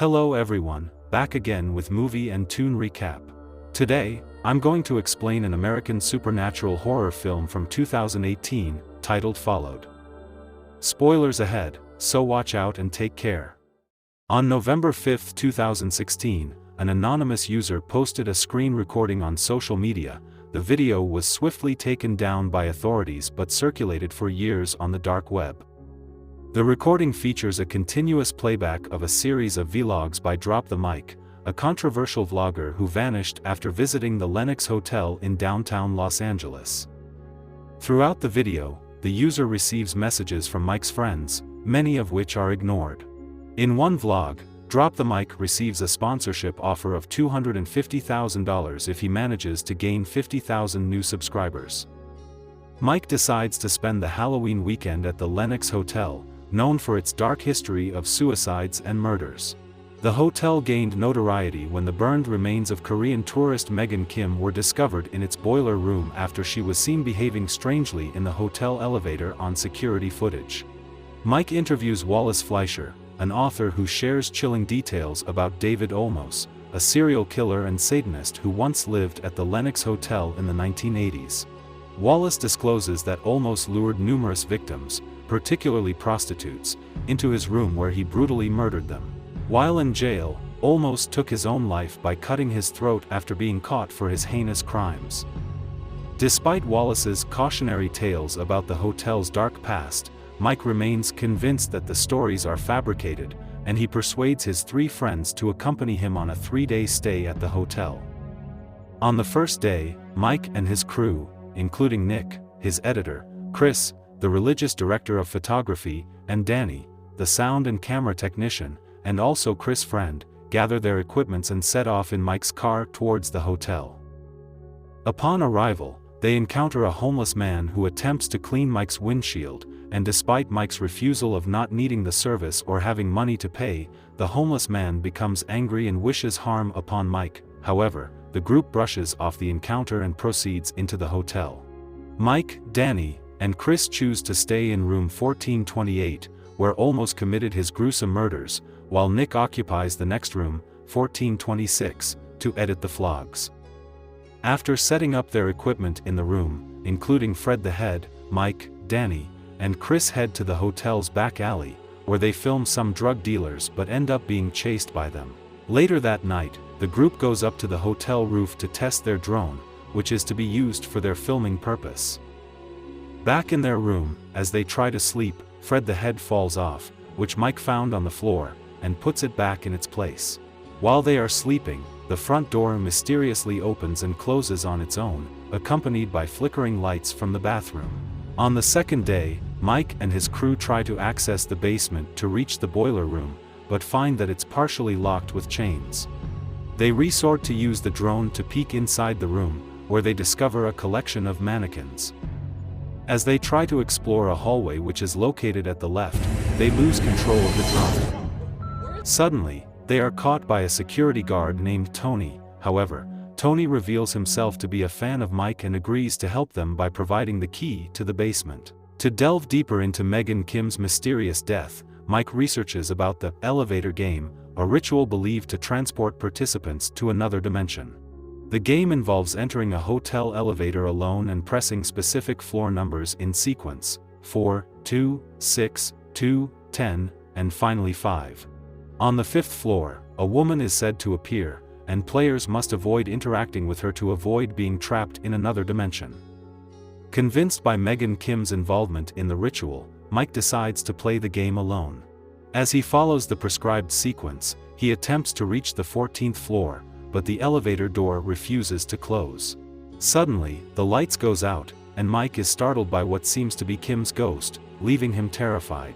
Hello everyone, back again with movie and tune recap. Today, I'm going to explain an American supernatural horror film from 2018, titled Followed. Spoilers ahead, so watch out and take care. On November 5, 2016, an anonymous user posted a screen recording on social media. The video was swiftly taken down by authorities but circulated for years on the dark web. The recording features a continuous playback of a series of vlogs by Drop the Mic, a controversial vlogger who vanished after visiting the Lenox Hotel in downtown Los Angeles. Throughout the video, the user receives messages from Mike's friends, many of which are ignored. In one vlog, Drop the Mic receives a sponsorship offer of $250,000 if he manages to gain 50,000 new subscribers. Mike decides to spend the Halloween weekend at the Lenox Hotel, known for its dark history of suicides and murders. The hotel gained notoriety when the burned remains of Korean tourist Megan Kim were discovered in its boiler room after she was seen behaving strangely in the hotel elevator on security footage. Mike interviews Wallace Fleischer, an author who shares chilling details about David Olmos, a serial killer and Satanist who once lived at the Lenox Hotel in the 1980s. Wallace discloses that Olmos lured numerous victims, particularly prostitutes, into his room where he brutally murdered them. While in jail, Olmos took his own life by cutting his throat after being caught for his heinous crimes. Despite Wallace's cautionary tales about the hotel's dark past, Mike remains convinced that the stories are fabricated, and he persuades his three friends to accompany him on a 3-day stay at the hotel. On the first day, Mike and his crew, including Nick, his editor, Chris, the religious director of photography, and Danny, the sound and camera technician, and also Chris' friend, gather their equipments and set off in Mike's car towards the hotel. Upon arrival, they encounter a homeless man who attempts to clean Mike's windshield, and despite Mike's refusal of not needing the service or having money to pay, the homeless man becomes angry and wishes harm upon Mike. However, the group brushes off the encounter and proceeds into the hotel. Mike, Danny, and Chris choose to stay in room 1428, where Olmos committed his gruesome murders, while Nick occupies the next room, 1426, to edit the vlogs. After setting up their equipment in the room, including Fred the Head, Mike, Danny, and Chris head to the hotel's back alley, where they film some drug dealers but end up being chased by them. Later that night, the group goes up to the hotel roof to test their drone, which is to be used for their filming purpose. Back in their room, as they try to sleep, Fred the Head falls off, which Mike found on the floor, and puts it back in its place. While they are sleeping, the front door mysteriously opens and closes on its own, accompanied by flickering lights from the bathroom. On the second day, Mike and his crew try to access the basement to reach the boiler room, but find that it's partially locked with chains. They resort to use the drone to peek inside the room, where they discover a collection of mannequins. As they try to explore a hallway which is located at the left, they lose control of the drone. Suddenly, they are caught by a security guard named Tony. However, Tony reveals himself to be a fan of Mike and agrees to help them by providing the key to the basement. To delve deeper into Megan Kim's mysterious death, Mike researches about the elevator game, a ritual believed to transport participants to another dimension. The game involves entering a hotel elevator alone and pressing specific floor numbers in sequence: 4, 2, 6, 2, 10, and finally 5. On the 5th floor, a woman is said to appear, and players must avoid interacting with her to avoid being trapped in another dimension. Convinced by Megan Kim's involvement in the ritual, Mike decides to play the game alone. As he follows the prescribed sequence, he attempts to reach the 14th floor, but the elevator door refuses to close. Suddenly, the lights goes out, and Mike is startled by what seems to be Kim's ghost, leaving him terrified.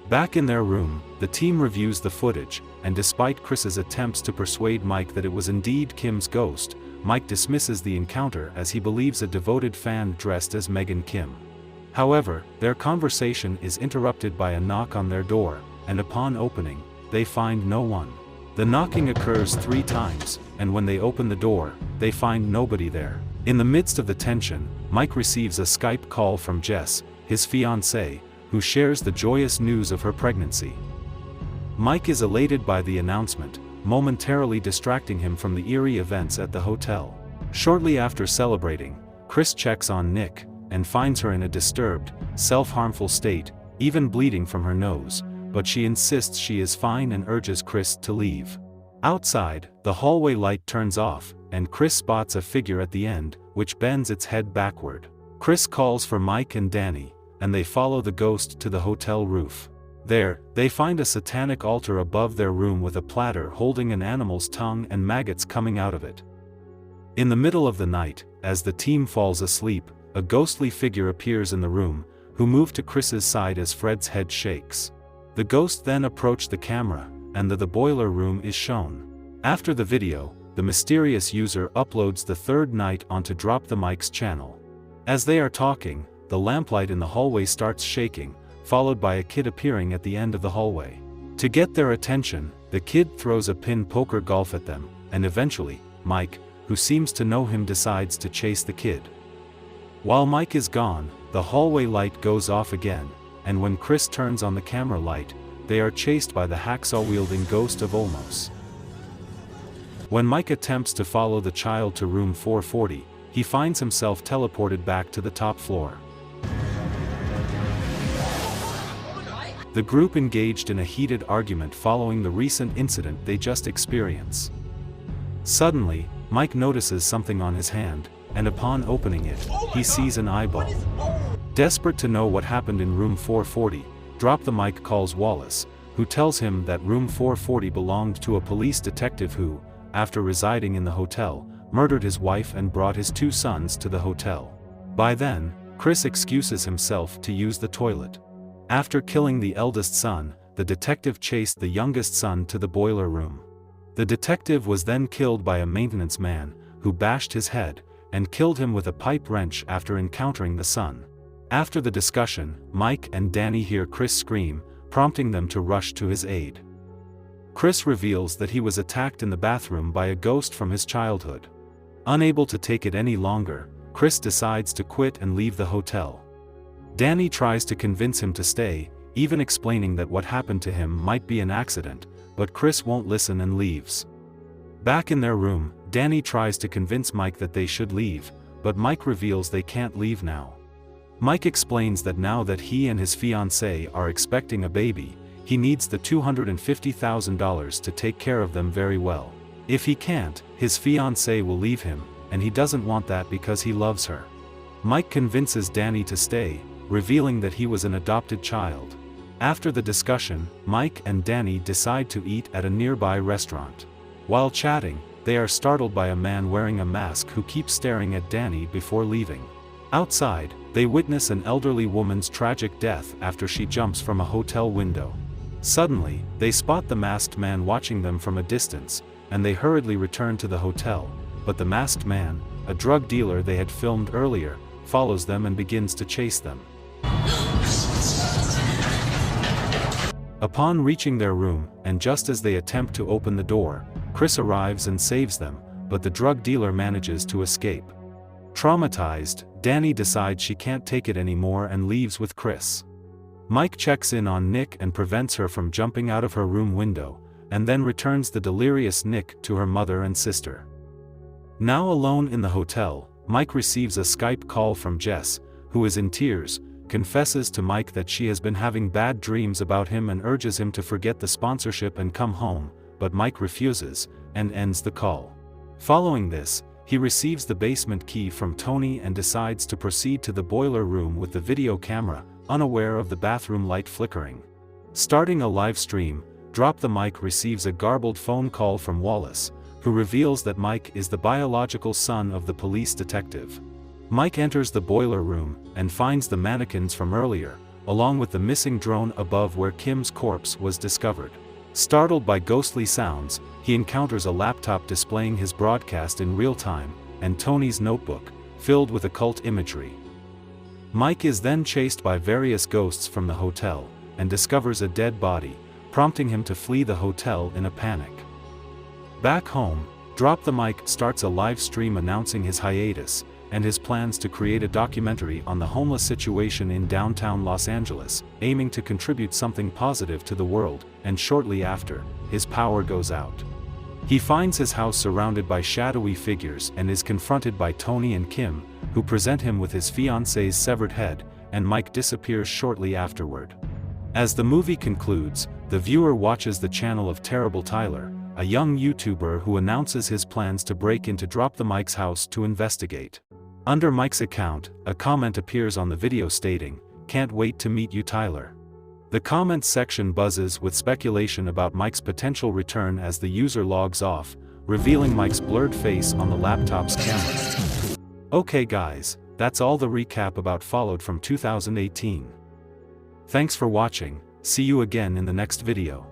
Back in their room, the team reviews the footage, and despite Chris's attempts to persuade Mike that it was indeed Kim's ghost, Mike dismisses the encounter as he believes a devoted fan dressed as Megan Kim. However, their conversation is interrupted by a knock on their door, and upon opening, they find no one. The knocking occurs 3 times, and when they open the door, they find nobody there. In the midst of the tension, Mike receives a Skype call from Jess, his fiancée, who shares the joyous news of her pregnancy. Mike is elated by the announcement, momentarily distracting him from the eerie events at the hotel. Shortly after celebrating, Chris checks on Nick, and finds her in a disturbed, self-harmful state, even bleeding from her nose, but she insists she is fine and urges Chris to leave. Outside, the hallway light turns off, and Chris spots a figure at the end, which bends its head backward. Chris calls for Mike and Danny, and they follow the ghost to the hotel roof. There, they find a satanic altar above their room with a platter holding an animal's tongue and maggots coming out of it. In the middle of the night, as the team falls asleep, a ghostly figure appears in the room, who moved to Chris's side as Fred's head shakes. The ghost then approached the camera, and the boiler room is shown. After the video, the mysterious user uploads the third night onto Drop the Mic's channel. As they are talking, the lamplight in the hallway starts shaking, followed by a kid appearing at the end of the hallway. To get their attention, the kid throws a pin poker golf at them, and eventually, Mike, who seems to know him, decides to chase the kid. While Mike is gone, the hallway light goes off again, and when Chris turns on the camera light, they are chased by the hacksaw-wielding ghost of Olmos. When Mike attempts to follow the child to room 440, he finds himself teleported back to the top floor. The group engaged in a heated argument following the recent incident they just experienced. Suddenly, Mike notices something on his hand, and upon opening it, he sees an eyeball. Desperate to know what happened in room 440, Drop the Mic calls Wallace, who tells him that room 440 belonged to a police detective who, after residing in the hotel, murdered his wife and brought his 2 sons to the hotel. By then, Chris excuses himself to use the toilet. After killing the eldest son, the detective chased the youngest son to the boiler room. The detective was then killed by a maintenance man, who bashed his head, and killed him with a pipe wrench after encountering the son. After the discussion, Mike and Danny hear Chris scream, prompting them to rush to his aid. Chris reveals that he was attacked in the bathroom by a ghost from his childhood. Unable to take it any longer, Chris decides to quit and leave the hotel. Danny tries to convince him to stay, even explaining that what happened to him might be an accident, but Chris won't listen and leaves. Back in their room, Danny tries to convince Mike that they should leave, but Mike reveals they can't leave now. Mike explains that now that he and his fiancée are expecting a baby, he needs the $250,000 to take care of them very well. If he can't, his fiancée will leave him, and he doesn't want that because he loves her. Mike convinces Danny to stay, revealing that he was an adopted child. After the discussion, Mike and Danny decide to eat at a nearby restaurant. While chatting, they are startled by a man wearing a mask who keeps staring at Danny before leaving. Outside, they witness an elderly woman's tragic death after she jumps from a hotel window. Suddenly, they spot the masked man watching them from a distance, and they hurriedly return to the hotel, but the masked man, a drug dealer they had filmed earlier, follows them and begins to chase them. Upon reaching their room, and just as they attempt to open the door, Chris arrives and saves them, but the drug dealer manages to escape. Traumatized, Danny decides she can't take it anymore and leaves with Chris. Mike checks in on Nick and prevents her from jumping out of her room window, and then returns the delirious Nick to her mother and sister. Now alone in the hotel, Mike receives a Skype call from Jess, who is in tears, confesses to Mike that she has been having bad dreams about him and urges him to forget the sponsorship and come home, but Mike refuses, and ends the call. Following this, he receives the basement key from Tony and decides to proceed to the boiler room with the video camera, unaware of the bathroom light flickering. Starting a live stream, Drop the Mic receives a garbled phone call from Wallace, who reveals that Mike is the biological son of the police detective. Mike enters the boiler room, and finds the mannequins from earlier, along with the missing drone above where Kim's corpse was discovered. Startled by ghostly sounds, he encounters a laptop displaying his broadcast in real time, and Tony's notebook, filled with occult imagery. Mike is then chased by various ghosts from the hotel, and discovers a dead body, prompting him to flee the hotel in a panic. Back home, Drop the Mic starts a live stream announcing his hiatus, and his plans to create a documentary on the homeless situation in downtown Los Angeles, aiming to contribute something positive to the world, and shortly after, his power goes out. He finds his house surrounded by shadowy figures and is confronted by Tony and Kim, who present him with his fiancée's severed head, and Mike disappears shortly afterward. As the movie concludes, the viewer watches the channel of Terrible Tyler, a young YouTuber who announces his plans to break into Drop the Mike's house to investigate. Under Mike's account, a comment appears on the video stating, "Can't wait to meet you, Tyler." The comments section buzzes with speculation about Mike's potential return as the user logs off, revealing Mike's blurred face on the laptop's camera. Okay guys, that's all the recap about Followed from 2018. Thanks for watching, see you again in the next video.